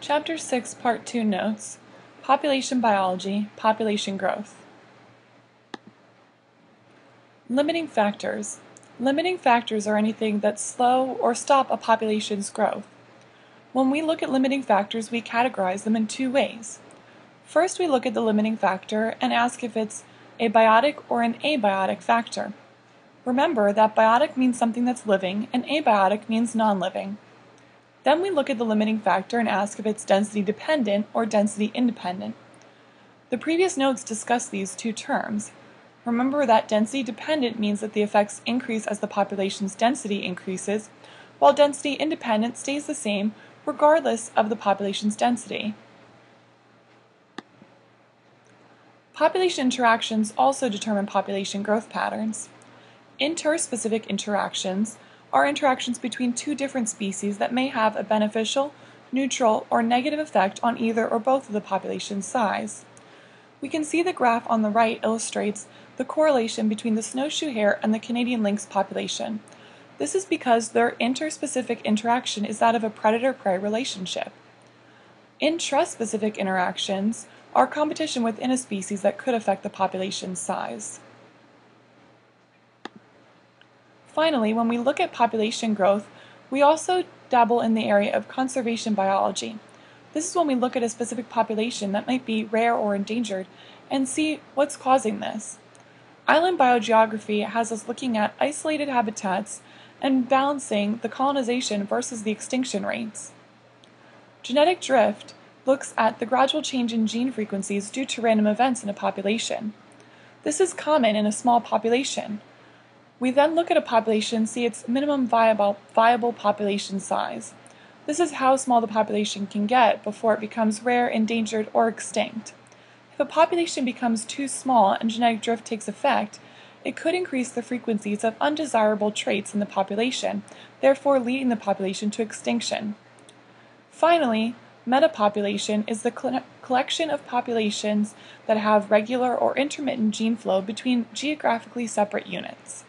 Chapter 6, Part 2 notes, Population Biology, Population Growth. Limiting factors. Limiting factors are anything that slow or stop a population's growth. When we look at limiting factors, we categorize them in two ways. First, we look at the limiting factor and ask if it's a biotic or an abiotic factor. Remember that biotic means something that's living and abiotic means non-living. Then we look at the limiting factor and ask if it's density dependent or density independent. The previous notes discuss these two terms. Remember that density dependent means that the effects increase as the population's density increases, while density independent stays the same regardless of the population's density. Population interactions also determine population growth patterns. Interspecific interactions are interactions between two different species that may have a beneficial, neutral, or negative effect on either or both of the population's size. We can see the graph on the right illustrates the correlation between the snowshoe hare and the Canadian lynx population. This is because their interspecific interaction is that of a predator-prey relationship. Intraspecific interactions are competition within a species that could affect the population's size. Finally, when we look at population growth, we also dabble in the area of conservation biology. This is when we look at a specific population that might be rare or endangered and see what's causing this. Island biogeography has us looking at isolated habitats and balancing the colonization versus the extinction rates. Genetic drift looks at the gradual change in gene frequencies due to random events in a population. This is common in a small population. We then look at a population and see its minimum viable population size. This is how small the population can get before it becomes rare, endangered, or extinct. If a population becomes too small and genetic drift takes effect, it could increase the frequencies of undesirable traits in the population, therefore leading the population to extinction. Finally, metapopulation is the collection of populations that have regular or intermittent gene flow between geographically separate units.